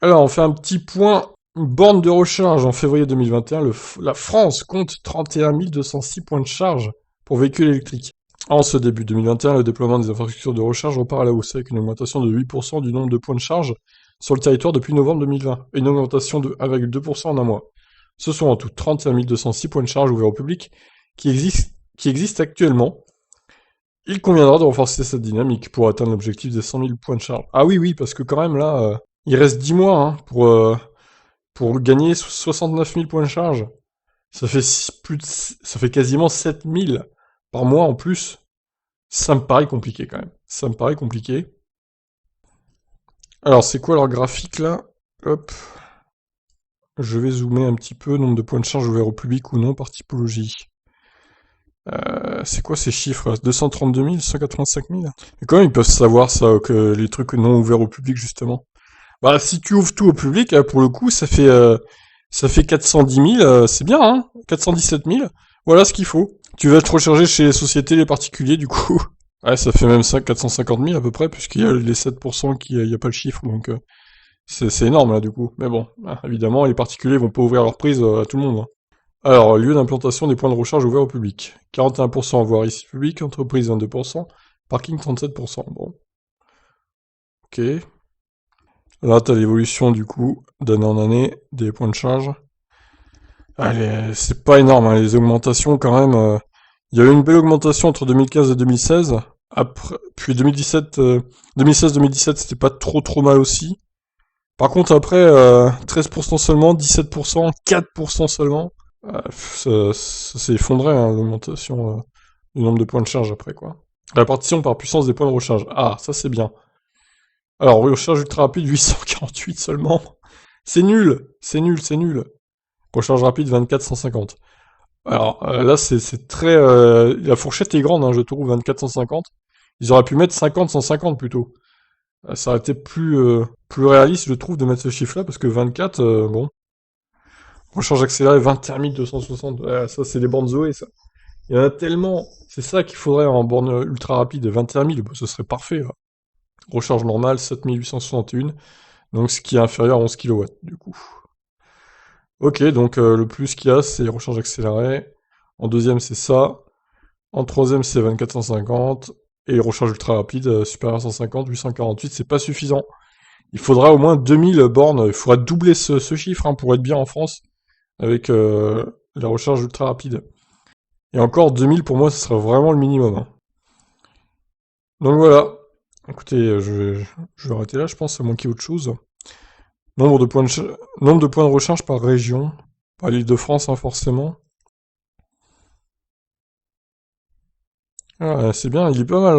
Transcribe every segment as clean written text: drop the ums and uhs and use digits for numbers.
Alors, on fait un petit point borne de recharge en février 2021. La France compte 31 206 points de charge pour véhicules électriques. En ce début 2021, le déploiement des infrastructures de recharge repart à la hausse avec une augmentation de 8% du nombre de points de charge sur le territoire depuis novembre 2020 et une augmentation de 1,2% en un mois. Ce sont en tout 31 206 points de charge ouverts au public qui existent actuellement. Il conviendra de renforcer cette dynamique pour atteindre l'objectif des 100 000 points de charge. Ah oui, oui, parce que quand même là, il reste 10 mois hein, pour gagner 69 000 points de charge. Ça fait, ça fait quasiment 7 000 par mois en plus. Ça me paraît compliqué quand même. Ça me paraît compliqué. Alors, c'est quoi leur graphique là? Hop. Je vais zoomer un petit peu. Nombre de points de charge ouverts au public ou non par typologie. C'est quoi ces chiffres? 232 000, 185 000? Et comment ils peuvent savoir ça, que les trucs non ouverts au public justement? Bah, si tu ouvres tout au public, pour le coup, ça fait 410 000, c'est bien, hein? 417 000. Voilà ce qu'il faut. Tu vas te recharger chez les sociétés, les particuliers, du coup. Ouais, ça fait même 450 000 à peu près, puisqu'il y a les 7% il y a pas le chiffre, donc c'est énorme là, du coup. Mais bon, évidemment, les particuliers vont pas ouvrir leur prise à tout le monde, hein. Alors, lieu d'implantation des points de recharge ouverts au public. 41% voirie publique, entreprise 22%, parking 37%. Bon, ok. Là, t'as l'évolution du coup, d'année en année, des points de charge. Allez, c'est pas énorme, hein, les augmentations quand même. Il y a eu une belle augmentation entre 2015 et 2016. Après, puis 2017, 2016-2017, c'était pas trop mal aussi. Par contre, après, 13% seulement, 17%, 4% seulement. Ça s'est effondré, hein, l'augmentation du nombre de points de charge après, quoi. Répartition par puissance des points de recharge. Ah, ça c'est bien. Alors, recharge ultra rapide, 848 seulement. C'est nul, c'est nul, c'est nul. Recharge rapide, 24 150. Alors là, c'est très... la fourchette est grande, hein, je trouve, 24 150. Ils auraient pu mettre 50 150 plutôt. Ça aurait été plus réaliste, je trouve, de mettre ce chiffre-là, parce que 24, bon. Recharge accélérée, 21 260. Ouais, ça, c'est les bornes Zoé, ça. Il y en a tellement. C'est ça qu'il faudrait en borne ultra rapide, 21 000, bah, ce serait parfait, là. Recharge normale, 7 861. Donc, ce qui est inférieur à 11 kW, du coup. Ok, donc le plus qu'il y a, c'est recharge accélérée. En deuxième, c'est ça. En troisième, c'est 2450. Et recharge ultra rapide, supérieur à 150, 848, c'est pas suffisant. Il faudra au moins 2000 bornes. Il faudra doubler ce chiffre hein, pour être bien en France avec la recharge ultra rapide. Et encore, 2000 pour moi, ce serait vraiment le minimum, hein. Donc voilà. Écoutez, je vais arrêter là, je pense, à moins qu'il y ait autre chose. Nombre de points de recharge par région. Pas l'Île-de-France, hein, forcément. Ah, c'est bien, il est pas mal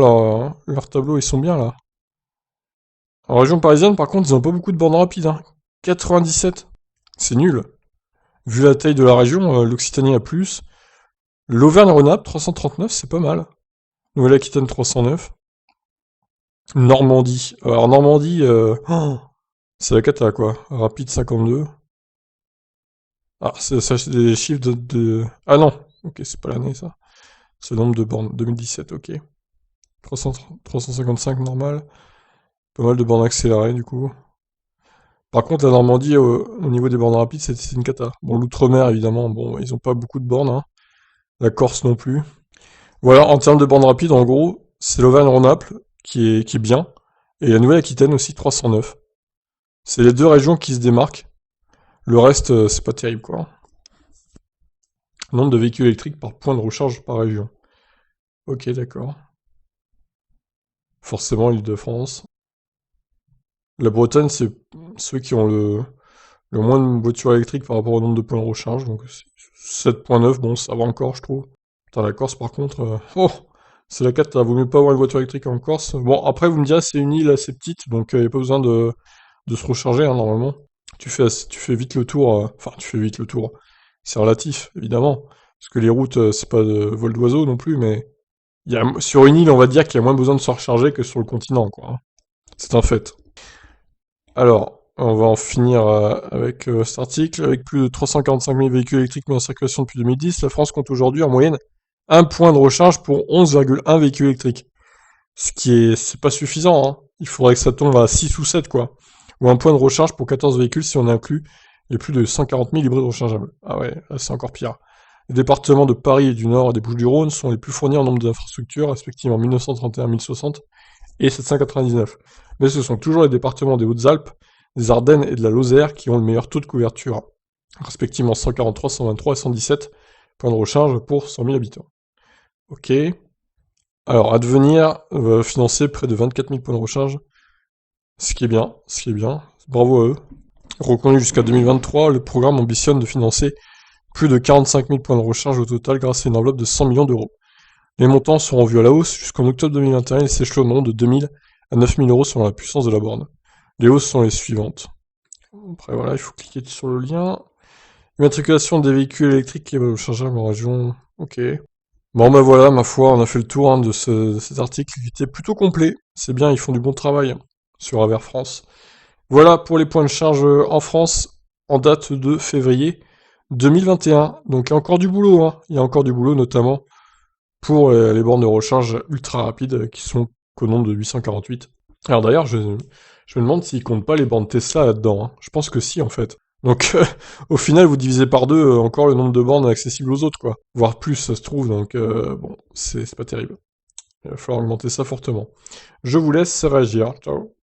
leur tableau, ils sont bien là. En région parisienne, par contre, ils ont pas beaucoup de bornes rapides, hein. 97, c'est nul. Vu la taille de la région, l'Occitanie a plus. L'Auvergne-Rhône-Alpes, 339, c'est pas mal. Nouvelle-Aquitaine, 309. Normandie. Alors Normandie, c'est la cata quoi. Rapide, 52. Ah, c'est des chiffres Ah non, ok, c'est pas l'année ça. C'est le nombre de bornes, 2017, ok. 300 355 normal. Pas mal de bornes accélérées du coup. Par contre, la Normandie, au niveau des bornes rapides, c'est une cata. Bon, l'outre-mer, évidemment, bon, ils ont pas beaucoup de bornes, hein. La Corse non plus. Voilà, en termes de bornes rapides, en gros, c'est l'Auvergne-Rhône-Alpes qui est bien. Et la Nouvelle-Aquitaine aussi, 309. C'est les deux régions qui se démarquent. Le reste, c'est pas terrible, quoi. Nombre de véhicules électriques par point de recharge par région. Ok, d'accord. Forcément, l'Île-de-France. La Bretagne, c'est ceux qui ont le moins de voitures électriques par rapport au nombre de points de recharge. Donc 7,9, bon, ça va encore, je trouve. Putain, la Corse, par contre... Oh, c'est la 4, vaut mieux pas avoir une voiture électrique en Corse. Bon, après, vous me direz, c'est une île assez petite, donc il n'y a pas besoin de se recharger, hein, normalement. Tu fais vite le tour. Enfin, tu fais vite le tour. C'est relatif, évidemment. Parce que les routes, c'est pas de vol d'oiseau non plus, mais sur une île, on va dire qu'il y a moins besoin de se recharger que sur le continent, quoi, hein. C'est un fait. Alors, on va en finir avec cet article. Avec plus de 345 000 véhicules électriques mis en circulation depuis 2010, la France compte aujourd'hui en moyenne un point de recharge pour 11,1 véhicules électriques. C'est pas suffisant, hein. Il faudrait que ça tombe à 6 ou 7, quoi. ou un point de recharge pour 14 véhicules si on inclut les plus de 140 000 hybrides rechargeables. Ah ouais, là c'est encore pire. Les départements de Paris et du Nord et des Bouches-du-Rhône sont les plus fournis en nombre d'infrastructures, respectivement 1931 1060 et 799. Mais ce sont toujours les départements des Hautes-Alpes, des Ardennes et de la Lozère qui ont le meilleur taux de couverture, respectivement 143, 123 et 117 points de recharge pour 100 000 habitants. Ok. Alors, Advenir va financer près de 24 000 points de recharge, ce qui est bien, ce qui est bien. Bravo à eux. Reconnu jusqu'à 2023, le programme ambitionne de financer plus de 45 000 points de recharge au total grâce à une enveloppe de 100 millions d'euros. Les montants seront revus à la hausse jusqu'en octobre 2021 et s'échelonneront de 2 000 à 9 000 euros selon la puissance de la borne. Les hausses sont les suivantes. Après voilà, il faut cliquer sur le lien. Immatriculation des véhicules électriques et rechargeables en région. Ok. Bon ben voilà, ma foi, on a fait le tour de cet article qui était plutôt complet. C'est bien, ils font du bon travail sur Aver France. Voilà pour les points de charge en France en date de février 2021. Donc il y a encore du boulot, hein. Il y a encore du boulot notamment pour les bornes de recharge ultra rapides qui sont qu'au nombre de 848. Alors d'ailleurs, je me demande s'ils comptent pas les bornes Tesla là-dedans, hein. Je pense que si en fait. Donc au final, vous divisez par deux encore le nombre de bornes accessibles aux autres, quoi. Voire plus, ça se trouve, donc bon, c'est pas terrible. Il va falloir augmenter ça fortement. Je vous laisse réagir. Ciao.